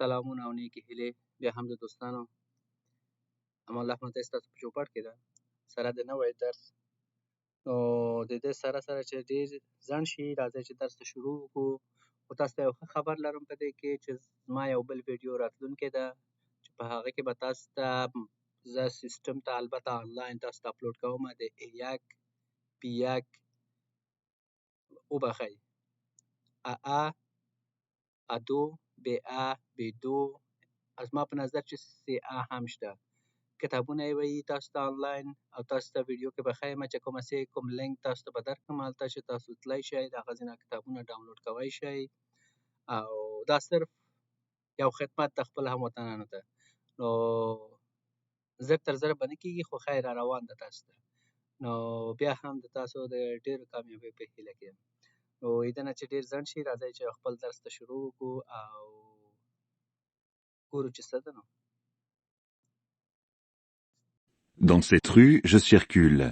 سلامونه او نیکې هیلې بیا هم د دوستانو امان الله احمد ستاسو په چوپړ کې ده سره د نوی درس. نو د دې سره سره چې ډېر ځنډ شي راځئ چې درس ته شروع وکړو. خو تاسو ته یو ښه خبر لرم په دې کې چې زما یو بل ویډیو راتلونکی ده چې په هغه کې به تاسو ته زه سیسټم ته البته آنلاین تاسو ته اپلوډ کوم د A1 B1 وبخئ AA A2 BA B2 زما په نظر چې CA هم شته کتابونه یې وي تاسو ته آنلاین او تاسو ته ویډیو کې به ښیم چې کوم لینک تاسو ته به درکړم هلته چې تاسو تللی شئ د هغه ځینې کتابونه ډاونلوډ کوی شئ او دا صرف یو خدمت د خپل هموطنانو ته. نو زر تر زره به نه کېږي خو خیر را روان ده تاسو ته. نو بیا هم د تاسو د ډېرو کامیابۍ په هیله کې یم. نو ایده نه چې ډېر ځنډ شي راځئ چې خپل درس ته شروع وکړو او ګورو چې څه ده نو. Dans cette rue, je circule.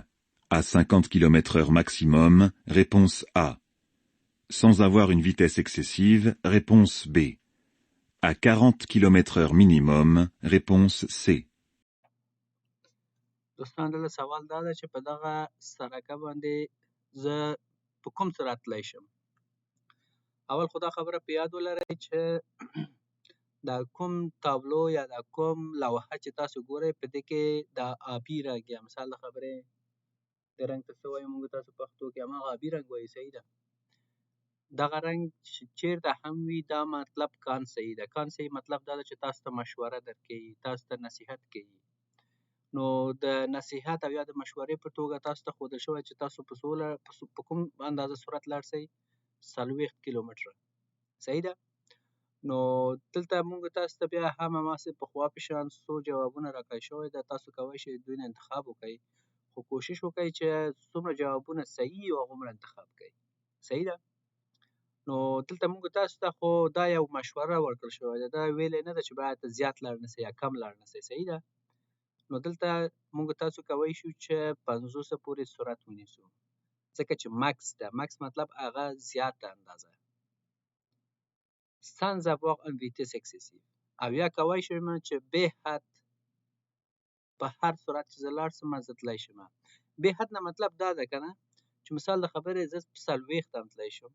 À 50 km/h maximum, réponse A. Sans avoir une vitesse excessive, réponse B. À 40 km/h minimum, réponse C. دوستان دلته سوال دا ده چې په دغه سرکه باندې زه په کوم سرعت تللی شم. اول خو دا خبره په یاد ولرئ چې دا کوم تابلو یا دا کوم لوحه چې تاسو ګورئ په دې کې دا آبي رنګ یا مثال د خبرې د رنګ ته څه وایو موږ تاسو پښتو کې هماغه آبي رنګ وایي صحیح ده. دغه رنګ چې چېرته هم وي دا مطلب کان صحیح ده. کان صحیح مطلب دا ده چې تاسو ته مشوره درکوي تاسو ته نصیحت کوي. نو د نصیحت او یا د مشورې په توګه تاسو ته ښودل شوی چې تاسو په کوم اندازه سرعت لاړ شئ 40 کیلومتره صحیح ده. نو دلته موږ تاسو ته بیا هم هماسې پخوا په شان څو جوابونه راکړی شوی ده تاسو کولی شئ دوی نه انتخاب وکړئ خو کوشش وکړئ چې څومره جوابونه صحیح وي هغومره انتخاب کړئ صحیح ده. نو دلته موږ تاسو ته خو دا یو مشوره ورکړل شوې ده دا ویلې نه ده چې باید زیات لاړ نه شئ یا کم لاړ نه شئ صحیح ده. نو دلته موږ تاسو کولی شو چې 50 پورې سرعت ونیسو ځکه چې مکس ده. مکس مطلب هغه زیاته اندازه sans avoir une vitesse excessive او یا کولی شم چې به حد په هر سرعت چې زه لاړ شم زه تللی شم. به حد نه مطلب دا ده که نه چې مثال د خبرې زه په 40 هم تللی شم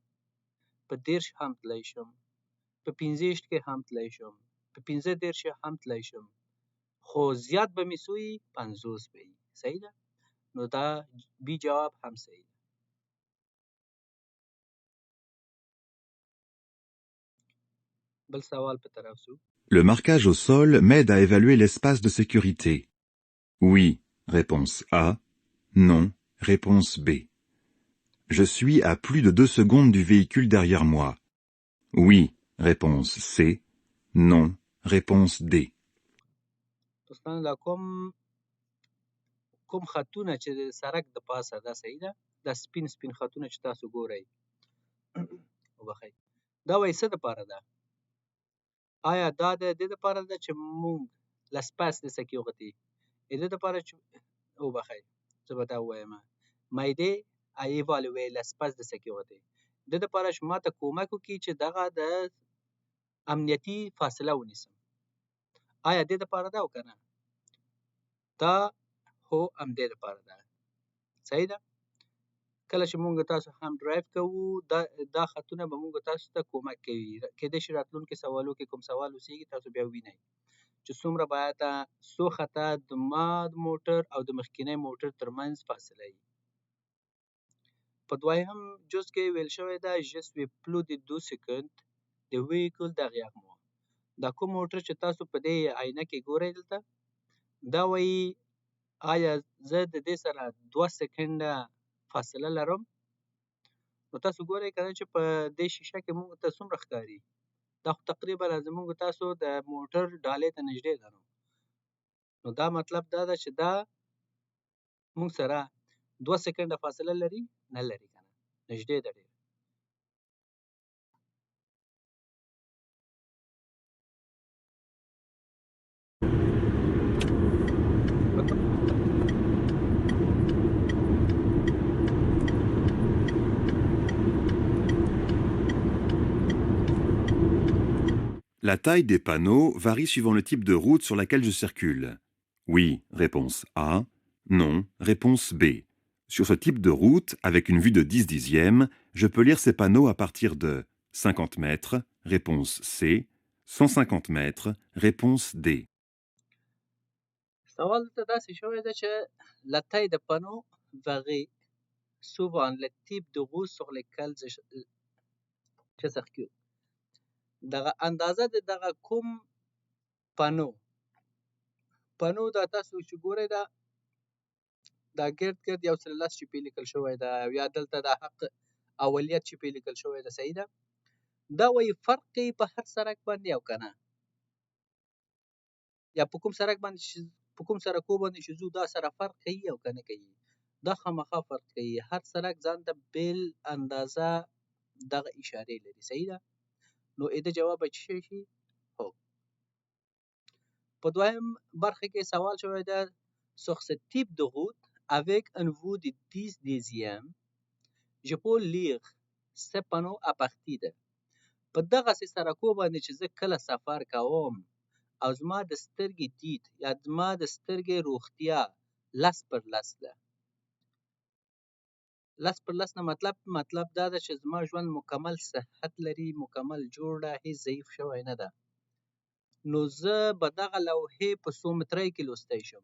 په 30 هم تللی شم په 65 کې هم تللی شم په 35 هم تللی شم خو زیات به مې سوی 50 به وي صحیح ده. نو دا بی جواب هم صحیح ده. بل سوال په طرف سو. Le marquage au sol m'aide à évaluer l'espace de sécurité. Oui, réponse A. Non, réponse B. Je suis à plus de 2 secondes du véhicule derrière moi. Oui, réponse C. Non, réponse D. دوستان دا کوم خطونه چې د سرک د پاسه دا صحیح ده دا سپین خطونه چې تاسو ګورئ وبخئ دا وایي څه دپاره ده. آیا دا د دې دپاره ده چې موږ l'espace de sécurité د دې دپاره چې وبخئ زه به دا ووایم m'aider à évaluer l'espace de sécurité د دې دپاره چې ما ته کومک وکړي چې دغه د امنیتي فاصله ونیسم. آیا دې دپاره ده او که نه دا هو همدې دپاره ده صحیح ده. کله چې موږ تاسو هم ډرایو کوو دا خطونه به موږ تاسو ته کومک کوي. کیدای شي راتلونکي سوالو کې کوم سوال اوسېږي تاسو بیا ووینئ چې څومره باید څو خطه د ما د موټر او د مخکینی موټر ترمنځ فاصله وي. په دویم جز کې ویل شوی ده je suis plus de 2 secondes د véhicule derrière moi. دا کوم موټر چې تاسو په دې آینه کې ګورئ دلته دا وایي آیا زه د دې سره 2 سکنډه فاصله لرم. نو تاسو ګورئ که نه چې په دې شیشه کې موږ ته څومره ښکاري دا خو تقریبا زموږ تاسو د موټر ډالۍ ته نږدې ده. نو دا مطلب دا ده چې دا موږ سره 2 سکنډه فاصله لري نه لري که نه نږدې ده ډېر. La taille des panneaux varie suivant le type de route sur laquelle je circule. Oui, réponse A. Non, réponse B. Sur ce type de route, avec une vue de 10 dixièmes, je peux lire ces panneaux à partir de 50 mètres, réponse C. 150 mètres, réponse D. سوال ته داسې شوی ده چې la taille de panneau varie souvent le type de route sur lesquelles je circule. دغه اندازه د دغه کوم پانو دا تاسو چې ګورئ دا ګرد یو سل لس چې پې لیکل شوی ده او یا دلته د حق اولیت چې پې لیکل شوی ده صحیح ده دا وایي فرق کوي په هر سرک باندې او که نه یا په کوم سرک باندې په کوم سرکو باندې چې ځو دا سره فرق کوي او که نه کوي دا خامخا فرق کوي هر سرک ځان ته بیل اندازه دغه اشارې لري صحیح ده نو د جواب به څه شي هو په دویم برخه کې سوال شوی ده sur ce type de route avec un vue de 10 dixièmes je peux lire ce panneau à partir de په دغسې سرکو باندې چې زه کله سفر کوم او زما د سترګې دید یا زما د سترګې روغتیا لس پر لس ده لس پر لس نه مطلب دا ده چې زما ژوند مکمل صحت لري مکمل جوړ ده هیڅ ضعیف شوی نه ده نو زه به دغه لوحې په 100 مترۍ کې لوستی شم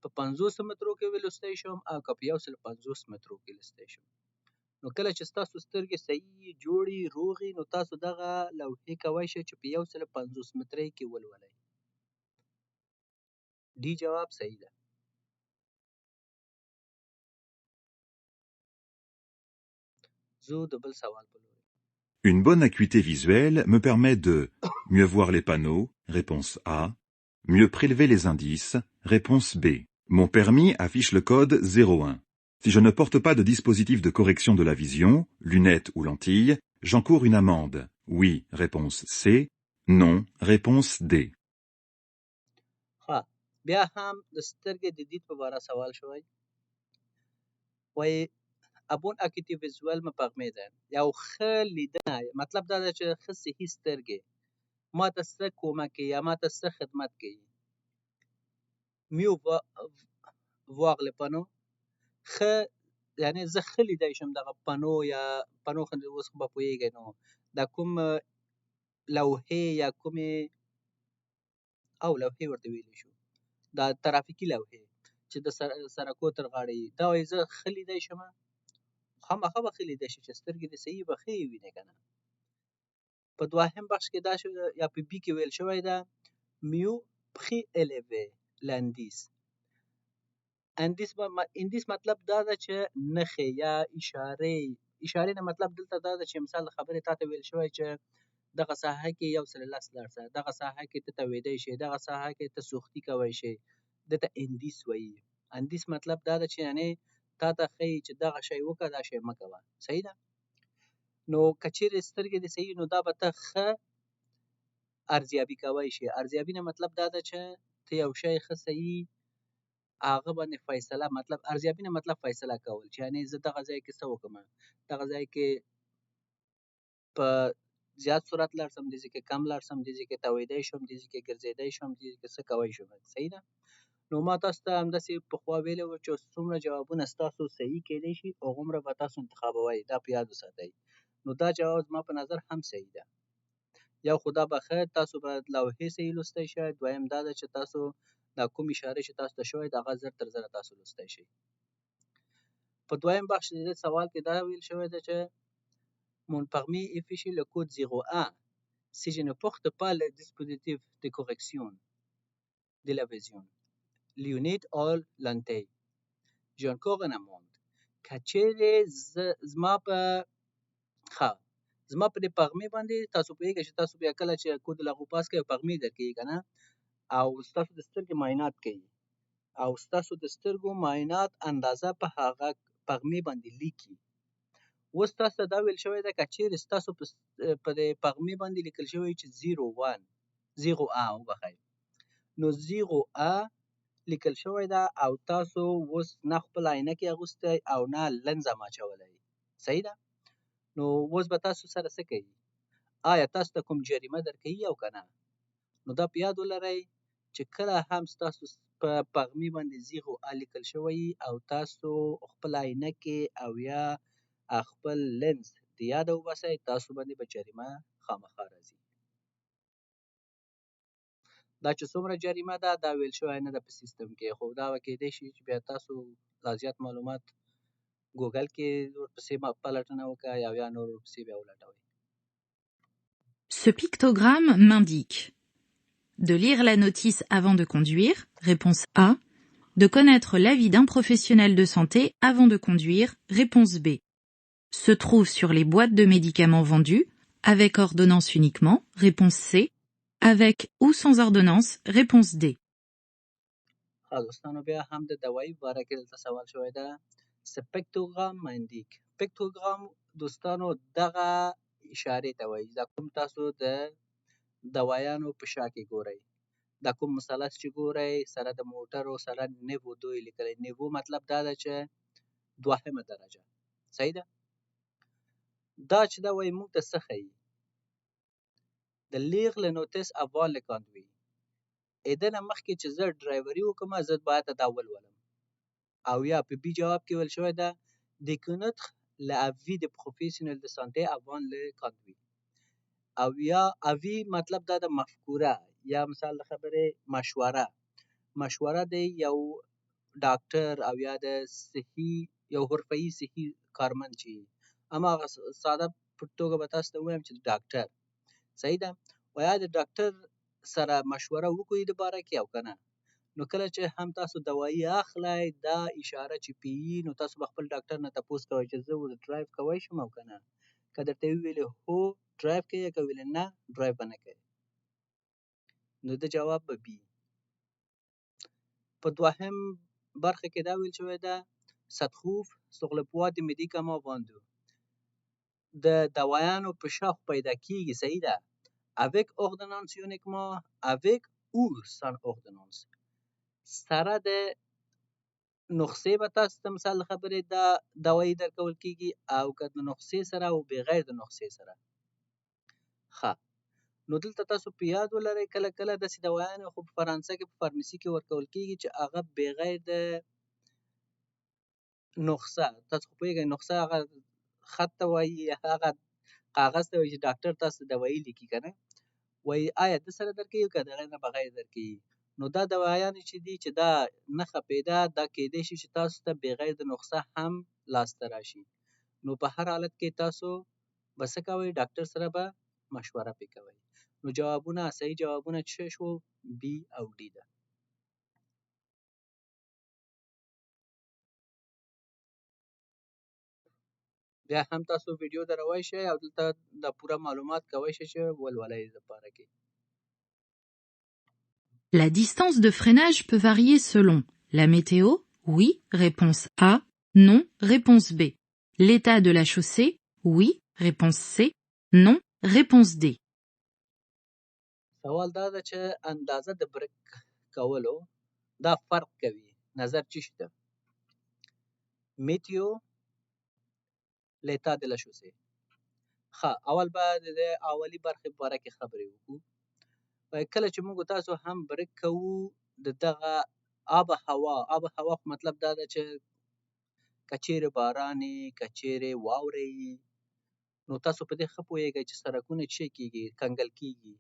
په 500 مترو کې لوستی شم او که په 150 مترو کې لوستی شم نو کله چې ستاسو سترګې صحیح جوړې روغې نو تاسو دغه لوحې کوی شئ چې په 150 مترۍ کې ولولئ ډي جواب صحیح ده زه د بل سوال په لوري Une bonne acuité visuelle me permet de mieux voir les panneaux, réponse A, mieux prélever les indices, réponse B. Mon permis affiche le code 01. Si je ne porte pas de dispositif de correction de la vision, lunettes ou lentilles, j'encours une amende. Oui, réponse C. Non, réponse D. ها بیا هم د سترګې د دید په باره سوال شوی وایي ابون اکیتی ویزوال me permet یو ښه لیدنه مطلب دا ده چې ښه صحي سترګې ما ته څه کومک کوي یا ما ته څه خدمت کوي میو voir le panneau ښه یعنی زه ښه لیدی شم دغه پنو یا پنو اوس خو به پوهېږئ نو دا کوم لوحې یا کومې او لوحې ورته ویلی شو دا ترافیکي لوحې چې د سرکو تر غاړې دا وایي زه ښه لیدی شم خامخا به ښه لیدی شي چې سترګې دې صحیح به ښه یې وینې که نه په دوهم بخش کې دا یا په بي کې ویل شوی ده میو پخي الیوې لاندیس اندیس مطلب دا ده چې نښې یا اشارې نه مطلب دلته دا ده چې مثال د خبرې تاته ویل شوی چې دغه ساحه کې 110 لاړ شه دغه ساحه کې ته تویدی شي دغه ساحه کې ته سوختي کوی شي دته اندیس وایي اندیس مطلب دا ده چې یعنی تا ته ښیي چې دغه شی وکړه دا شی مه کوه صحیح ده نو که چیرې سترګې دې صحیح نو دا به ته ښه ارزیابي کوی شي ارزیابي نه مطلب دا ده چې ته یو شی ښه صحیح هغه باندې فیصله مطلب ارزیابي نه مطلب فیصله کول چې یعنی زه دغه ځای کې څه وکړم دغه ځای کې په زیات سرعت لاړ شم دې ځای کې کم لاړ شم دې ځای کې تویدی شم دې ځای کې ګرځېدی شم دې ځای کې څه کوی شم صحیح ده نو ما تاسو ته همداسې پخوا ویلي وو چې څومره جوابونه ستاسو صحیح کیدی شي هغومره به تاسو انتخابوئ دا په یاد وساتئ نو دا جواب زما په نظر هم صحیح ده یو خو دا به ښه تاسو به لوحې صحیح لوستی شئ دویم دا ده چې تاسو دا کوم اشارې چې تاسو ته شوی د هغه زر تر زره تاسو لوستی شئ په دویم بخش د دې سوال کې دا ویل شوی ده چې mon permis affiche le code 01 si je ne porte pas le dispositif de correction de la vision lunettes ou lentilles j'ai encore une amende که چیرې زما په دې پرمي باندې تاسو پوهېږئ چې تاسو بیا کله چې کود لاغو پاس کوئ پرمي درکوي که نه او ستاسو د سترګې معاینات کوي او ستاسو د سترګو معاینات اندازه په هغه پرمي باندې لیکي اوس تاسو ته دا ویل شوی ده که چیرې ستاسو په دې پرمي باندې لیکل شوی چې 0A وبخئ نو 0A لیکل شوی ده او تاسو اوس نه خپل عینکې اغوستی او نه لنز هم اچولی صحیح ده نو اوس به تاسو سره څه کوي آیا تاسو ته کوم جریمه درکوي او که نه؟ نو دا په یاد ولرئ چې کله هم ستاسو په پغمې باندې زیغ او آ لیکل شوی او تاسو خپل عینکې او یا خپل لینز د یاده وباسئ، تاسو باندې به جریمه خامخا راځي. دا چې څومره جریمه ده دا ویل شوی نه ده په سیستم کې، خو دا به کیدای شي چې بیا تاسو لا زیات معلومات ګوګل کې ورپسې پلټنه وکړئ او یا نور ورپسې بیا ولټوئ. Ce pictogramme m'indique de lire la notice avant de conduire, réponse A, de connaître l'avis d'un professionnel de santé avant de conduire, réponse B, se trouve sur les boîtes de médicaments vendus, avec ordonnance uniquement, réponse C, avec ou sans ordonnance, réponse D. دوستانو بیا هم د دوایي په باره کې دلته سوال شوی ده. سپکتوګرام ماندیک. پکتوګرام دوستانو دغه اشارې ته وایي. دا کوم تاسو د دوایانو په شا کې ګورئ، دا کوم مثلث چې ګورئ سره د موټرو سره نیو 2 لیکلی. نیو مطلب دا ده چې دوهمه درجه. صحیح ده؟ دا چې دا وایي موږ ته څه ښیي؟ د lire le notice avant le conduire. دنه مخکې چې زه ډرایوري وکړم زه باید دا ولولم. او یا په بي جواب کې ویل شوی ده de connaître l'avis de professionnel de santé avant le conduire. او یا اوی مطلب دا د مفکوره یا مثال د خبرې مشوره دی یو ډاکټر او یا د صحي یو حرفه‌ایي صحي کارمند چې هماغه ساده په توګه به تاسو ته ووایم چې ډاکټر. صحیح ده؟ و یا د ډاکټر سره مشوره وکړئ د باره کې او که نه. نو کله چې هم تاسو دوایي اخلئ دا اشاره چې پیي نو تاسو به خپل ډاکټر نه تپوس کوئ چې زه ډرایو کوی شم او که نه. که درته وویلې هو ډرایو کوي که ویلې نه ډرایو به نه کوي نو د جواب به بي. په دوهم برخه کې دا ویل شوی ده ça trouve sur le poids de médicaments vendus. د دوایانو په شاخ پیدا کیږي. صحیح ده؟ avec ordonnance uniquement avec ou sans ordonnance. سره د نسخې به تاسو ته مثال خبرې دا دوایي درکول کیږي او که د نسخې سره او بغیر د نسخې سره. ښه نو دلته تاسو په یاد ولرئ کله کله داسې دوایان خو په فرانسه کې په فارمسي کې ورکول کیږي چې هغه بغیر د نسخه. تاسو خو پوهېږئ نسخه هغه خط ته وایي هغه کاغذ ته وایي چې ډاکټر تاسو ته دوایي لیکي که نه. وایي آیا د سره درکوي که د هغې نه بغیر درکوي. نو دا دوایانې چې دي چې دا نښه پیدا دا کیدای شي چې تاسو ته بغیر د نسخه هم لاسته راشي. نو په هر حالت کې تاسو به څه کوئ؟ ډاکټر سره به مشوره پرې کوئ. نو جوابونه صحیح جوابونه څه شو؟ بي او ډي ده. بیا هم تاسو ویډیو دروی شئ او دلته د پوره معلومات کوی شئ چې ولولئ دپاره کې. La distance de freinage peut varier selon la météo, oui, réponse A, non, réponse B. L'état de la chaussée, oui, réponse C, non, réponse D. سوال دا ده چې اندازه د برک کولو دا فرق کوي. نظر چی شته؟ میتیو لیتا د لا شوسې. ښه اول به د اولی برخې په باره کې خبرې وکړو. کله چې موږ تاسو هم برک کوو د دغه آب هوا مطلب دا ده چې که چیرې باران وي که چیرې واوره وي نو تاسو په دې ښه پوهېږئ چې سړکونه څه کېږي؟ کنګل کېږي،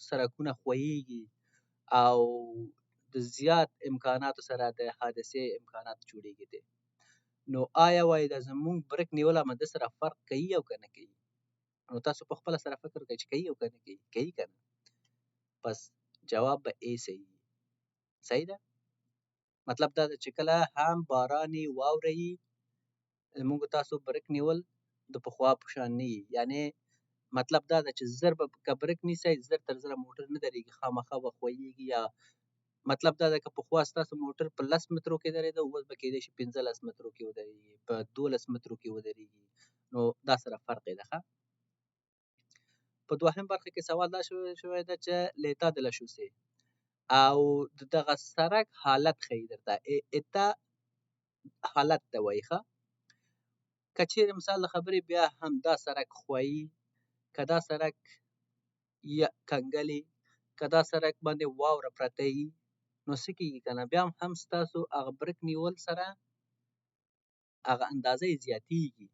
سړکونه ښویېږي او د زیات امکاناتو سره د حادثې امکانات جوړېږي دي. نو آیا وایي دا زموږ برک نیول هم ده سره فرق کوي او که نه کوي؟ نو تاسو په خپله سره فکر کوئ چې کوي او که نه کوي؟ کوي که نه؟ پس جواب به ای صحیح وي. صحیح ده؟ مطلب دا ده چې کله هم باران وي واوره وي موږ تاسو برک نیول د پخوا په شان نه وي. یعنې مطلب دا ده چې زر به که برک نیسئ زر تر زره موټر نه درېږي، خامخا به ښویېږي. یا مطلب دا ده که پخوا ستاسو موټر په 10 مترو کې درېده اوس به کیدای شي 15 مترو کې ودرېږي، په 12 مترو کې ودرېږي. نو دا سره فرق دی ده. په دوهم برخه کې سوال دا شوی ده چې لیتا د لا شوسې او د دغه سړک حالت ښیي درته. اتا حالت ته وایي. ښه که چیرې مثال د خبرې بیا هم دا سړک ښویي که دا سرک یا کنګلې که دا سرک باندې واوره پرته وي نو څه کېږي که نه بیا هم ستاسو هغه برک نیول سره هغه اندازه یې زیاتېږي.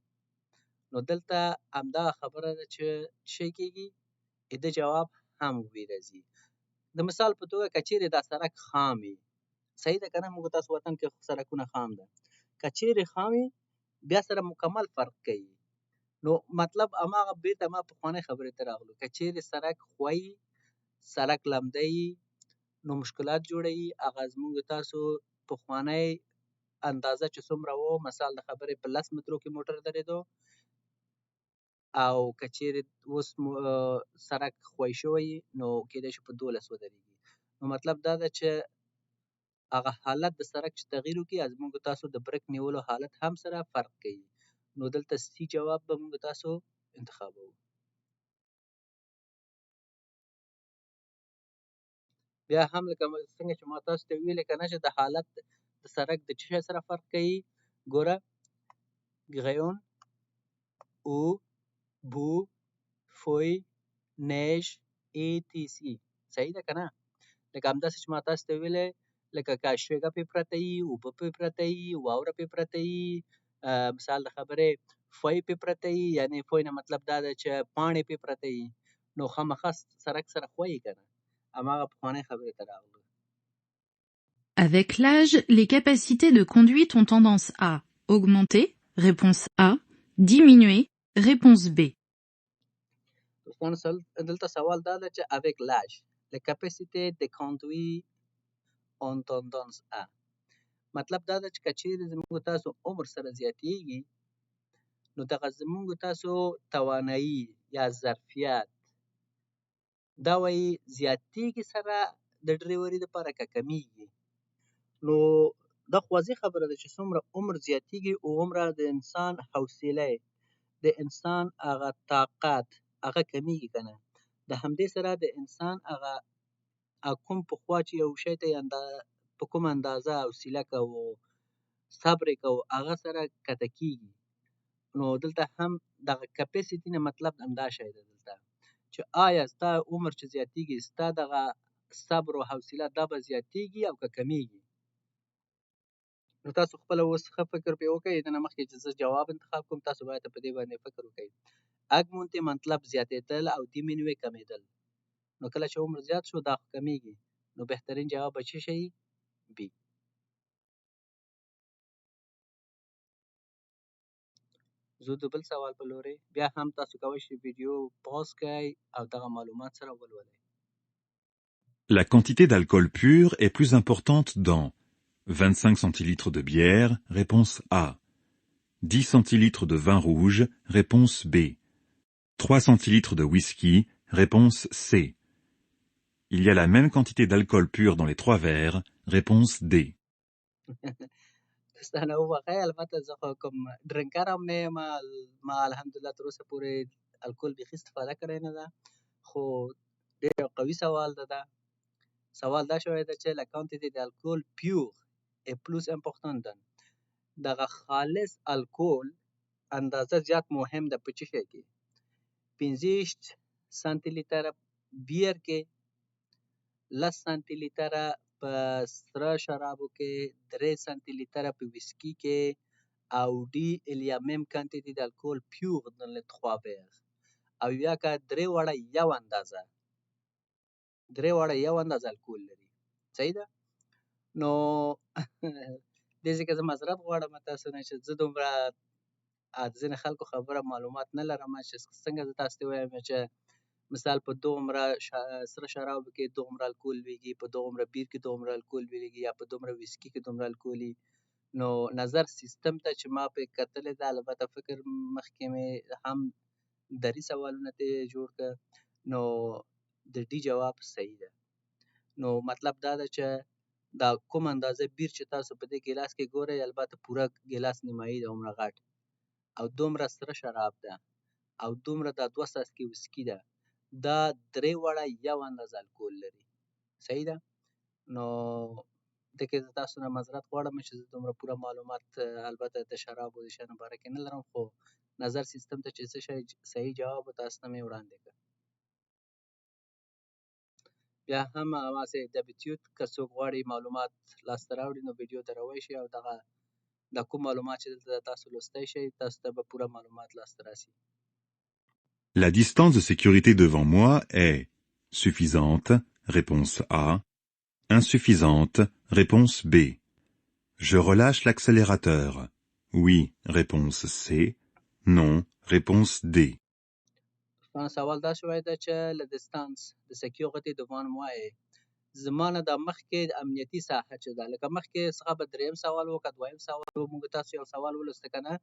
نو دلته همدغه خبره ده چې څه شی کېږي د جواب هم وی راځي. د مثال په توګه که چیرې دا سرک خام وي، صحیح ده که نه، موږ تاسو وطن کې سرکونه خام ده، که چیرې خام وي بیا سره مکمل فرق کوي. نو مطلب هماغه بېرته ما پخوانۍ خبرې ته راغلو، که چیرې سرک ښوی سرک لمده وي نو مشکلات جوړوي. هغه زموږ تاسو پخوانی اندازه چې څومره و، مثال د خبرې په 10 مترو کې موټر درېدو، او که چیرې اوس سرک ښوی شوی نو کېدای شي په 12 ودرېږي. نو مطلب دا ده چې هغه حالت د سرک چې تغییر وکړي زموږ تاسو د برک نیولو حالت هم سره فرق کوي. نو دلته سی جواب به موږ تاسو انتخابوو. بیا هم لکه څنګه چې ما تاسو ته ویلې که نه چې د حالت د سرک د څه شي سره فرق کوي. ګوره غیون، او، بو، فوی، نیش، ای تی سی. صحیح ده که نه؟ لکه همداسې چې ما تاسو ته ویلې لکه که شګه پې پرته وي، اوبه پې پرته وي، واوره پې پرته وي، مثال د خبرې فوی پې پرته وي، یعنې فوی نه مطلب دا ده چې پاڼې پې پرته وي نو خامخا سرک سره ښویي که نه. هماغه پخوانۍ خبرې ته راغلو. Avec l'âge, les capacités de conduite ont tendance à augmenter, réponse A, diminuer, réponse B. دوستانو دلته سوال دا ده چې avec l'âge les capacités de conduire ont tendance à، مطلب دا ده چې که چیرې زموږ تاسو عمر سره زیاتېږي نو دغه زموږ تاسو توانایي یا ظرفیت دا وایي زیاتېږي سره د ډریوري دپاره که کمیږي. نو دا خو واضح خبره ده چې څومره عمر زیاتېږي هومره د انسان حوصله د انسان هغه طاقت هغه کمیږي که نه. د همدې سره د انسان هغه کوم پخوا چې یو شی ته په کوم اندازه حوصله کوو صبر یې کوو هغه سره کته کېږي. نو دلته هم دغه کپیسټي نه مطلب همدا شی ده دلته چې آیا ستا عمر چې زیاتېږي ستا دغه صبر او حوصله دا به زیاتېږي او که کمیږي. نو تاسو خپله اوس ښه فکر پرې وکړئ. د نه مخکې چې زه جواب انتخاب کوم تاسو باید په دې باندې فکر وکړئ. اګمونټې مطلب زیاتېدل او دیمینوې کمیدل. نو کله چې عمر زیات شو دا خو کمیږي نو بهترین جواب به څه شي؟ بي. زه د بل سوال په لورې بیا هم تاسو کولی شئ ویډیو پاز کړئ او دغه معلومات سره ولولئ. La quantité d'alcool pur est plus importante dans 25 centilitres de bière, réponse A. 10 centilitres de vin rouge, réponse B. 3 centilitres de whisky, réponse C. Il y a la même quantité d'alcool pur dans les 3 verres, réponse D. دوستانه وبخئ، البته زه خو کوم ډرنکر هم نه یم، ما الحمدلله تر اوسه پورې الکول بیخي استفاده کړې نه ده، خو ډېر قوي سوال ده. سوال دا شوی ده چې la quantité d'alcool pur est plus importante donne. دغه خالص الکول اندازه زیات مهم ده په څه شی کې؟ 50 سانتي لیتره بیر کې، 10 سانتي لیتره په سره شرابو کې، 3 سانتي لیتره په ویسکي کې، او ډي il y a même quantité d'alcool pur dans les 3 verres. او یا که درې واړه یو اندازه الکول لري. صحیح ده؟ نو دې ځای کې زه معذرت غواړم تاسو نه چې زه دومره د ځینې خلکو خبره معلومات نه لرم چې څنګه زه تاسو ته ووایم چې مثال په دومره سره شرابو کې دومره الکول لویږي، په دومره بیر کې دومره الکول لویږي، یا په دومره ویسکي کې دومره الکول وي. نو نظر سیستم ته چې ما پې کتلې ده، البته فکر مخکې مې هم دري سوالونه ترې جوړ کړه، نو د ډي جواب صحیح ده. نو مطلب دا ده چې دا کوم اندازه بیر چې تاسو په دې ګیلاس کې ګورئ، البته پوره ګیلاس نیمایي ده عمره غټ، او دومره سره شراب ده، او دومره دا 2 څاڅکي ویسکي ده، دا 3 واړه یو اندازه الکول لري. صحیح ده؟ نو دغه زه تاسو نه معذرت غواړم چې زه دومره پوره معلومات البته د شرابو د شیانو باره کې نه لرم، خو نظر سیستم ته چې څه شی صحیح جواب و تاسو ته مې وړاندې کړ. بیا هم هماسې د بیتیوت که څوک غواړي معلومات لاسته راوړي نو ویډیو ته راوی شي او دغه دا کوم معلومات چې دلته تاسو لوستی شئ تاسو ته به پوره معلومات لاسته راسي. La distance de sécurité devant moi est suffisante, réponse A, insuffisante, réponse B. Je relâche l'accélérateur. Oui, réponse C. Non, réponse D. سوال دا شوی ده چې له distance د security devant moi زما نه د مخکې د امنیتي ساحه چې ده لکه مخکې څخه به دریم سوال و که دویم سوال و موږ تاسو یو سوال ولوسته که نه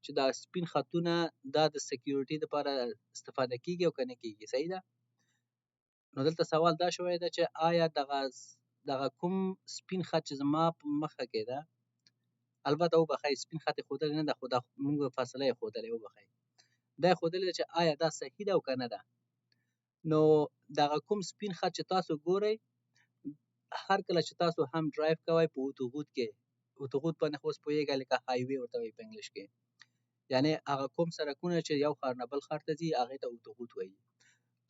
چې دا سپین خطونه دا د سکیورټي دپاره استفاده کیږي او که نه کیږي. صحیح ده؟ نو دلته سوال دا شوی ده چې آیا دغه کوم سپین خط چې زما په مخه کې ده البته وبښئ سپین خط یې ښودلی نه ده خو دا موږ فاصله یې ښودلې وبښئ دا یې ښودلې ده چې آیا دا صحیح ده او که نه ده. نو دغه کوم سپین خط چې تاسو ګورئ هر کله چې تاسو هم ډرایو کوئ په اتوغوت کې اتوغوت باندې خو اوس پوهېږئ لکه هایوې ورته وایي په انګلیش کې یعنې هغه کوم سړکونه چې یو ښار نه بل ښار ته ځي هغې ته اتوغوت وایي.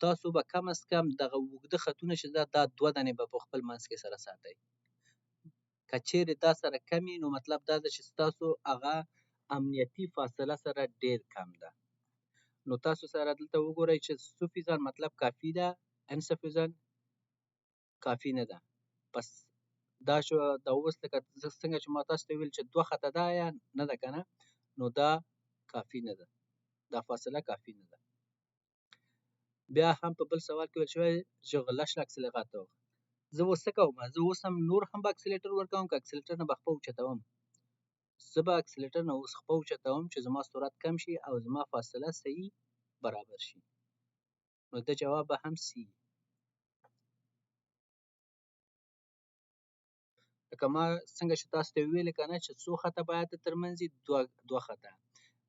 تاسو به کم از کم دغه اوږده خطونه چې ده دا 2 دانې به په خپل منځ کې سره ساتئ. که چیرې دا سره کم نو مطلب دا ده چې ستاسو هغه امنیتي فاصله سره ډېر کم ده. نو تاسو سره دلته وګورئ چې سوفیزان مطلب کافي ده انسفیزان کافي نه ده. پس دا شو دا اوس لکه څنګه چې ما تاسو ته ویل چې 2 خطه ده یا نه ده که نه نو دا کافي نه ده دا فاصله کافي نه ده. بیا هم په بل سوال کې ویل شوی je relâche l'accélérateur. زه اوس څه کوم زه اوس هم نور هم به اکسیلیټر ورکوم که اکسیلیټر نه به خپه اوچتوم زه به اکسیلیټر نه اوس خپه اوچتوم چې زما سرعت کم شي او زما فاصله صحیح برابر شي. نو د جواب به هم سی. لکه ما څنګه چې تاسو ته ویلې که نه چې څو خطه باید د ترمنځ وي 2 خطه.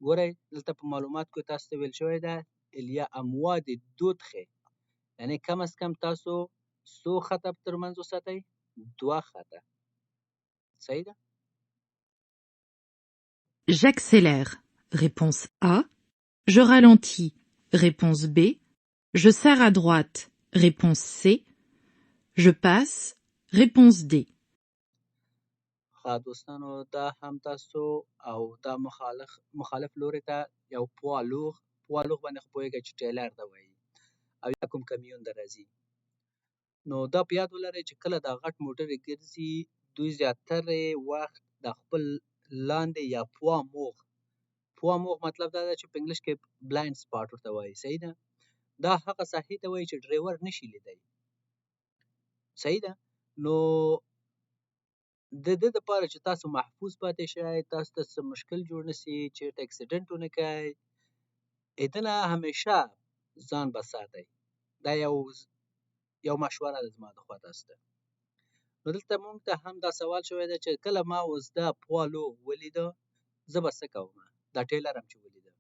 ګورئ دلته په معلومات کې تاسو ته ویل شوی ده il y a un mois de 2 traits یعنې کم از کم تاسو څو خطه په ترمنځ وساتئ 2 خطه. صحیح ده؟ J'accélère. Réponse A. Je ralentis. Réponse B. Je serre à droite. Réponse C. Je passe. Réponse D. ښه دوستانو دا هم تاسو او دا مخالف لوري ته یو پوالوغ باندې خو پوهېږئ چې ټریلر ته وایي او یا کوم کمیون ته راځي. نو دا په یاد ولرئ چې کله دا غټ موټرې ګرځي دوی زیاتره وخت د خپل لاندې یا پوا موغ مطلب دا ده چې په انګلیش کې بلایند سپاټ ورته وایي. صحیح ده؟ دا هغه ساحې ته وایي چې ډریور نشي لیدی. صحیح ده؟ نو د دې دپاره چې تاسو محفوظ پاتې شئ تاسو ته څه مشکل جوړ نه سي چېرته اکسیډنټ ونه کئ د نه همیشه ځان به ساتئ. دا یو مشوره ده زما د خوا تاسو ته. نو دلته موږ ته هم دا سوال شوی ده چې کله ما اوس دا پوالوغ ولیده زه به څه کوم دا ټیلر هم چې ولیده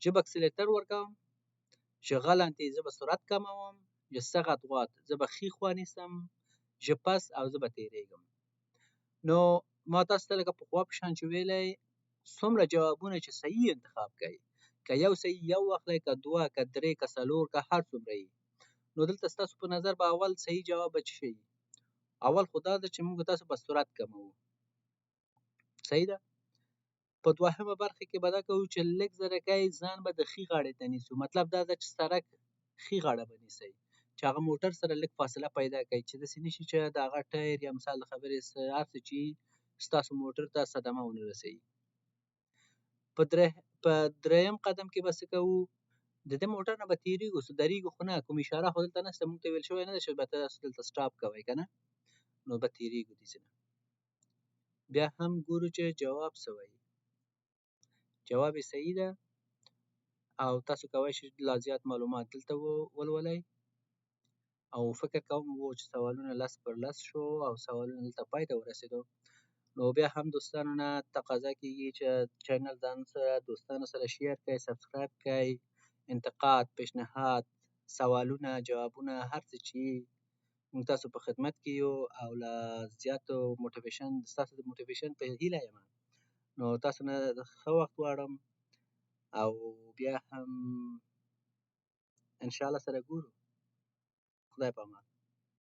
je به اکسیلیټر ورکوم je ralentis زه به سرعت کموم je serre à droite زه به ښي خوا نیسم je passe او زه به تېرېږم. نو ما تاسو ته لکه پخوا په شان چې ویلی څومره جوابونه چې صحیح انتخاب کوئ که یو صحیح یو واخلئ که 2 که 3 که 4 که هر څومره یي نو دلته ستاسو په نظر به اول صحیح جواب به څه شی وي؟ اول خو دا ده چې موږ تاسو به سرعت کموو. صحیح ده؟ په دوهمه برخه کې به دا کوو چې لږ زرګی ځان به د ښي غاړې ته نیسو مطلب دا ده چې سړک ښي غاړه به نیسئ چې هغه موټر سره لږ فاصله پیدا کړئ چې داسې نه شي چې د هغه ټایر یا مثال د خبرې هر څه چې ستاسو موټر ته صدمه ونه رسوي. په دریم قدم کې به څه کوو د دې موټر نه به تېرېږو درېږو خو نه کوم اشاره خو دلته نشته موږ ته ویل شوی نه ده چې به تاسو دلته سټاپ کوئ که نه نو به تېرېږو داسې نه. بیا هم ګورو چې جواب څه وایي. جواب یې صحیح ده او تاسو کولی شئ لا زیات معلومات دلته ولولئ او فکر کوم چې سوالونه 10/10 شو او سوالونه دلته پای ته ورسېدو. نو بیا هم دوستانو نه تقاضا کېږي چې چینل ځان سره دوستانو سره شیر کړئ سبسکرایب کړئ انتقاد پیشنهاد سوالونه جوابونه هر څه چې موږ تاسو په خدمت کې یو او له زیاتو موټیویشن ستاسو د موټیویشن په هیله یم. نو تاسو نه ښه وخت غواړم او بیا هم انشاءالله سره ګورو. خدای په امان.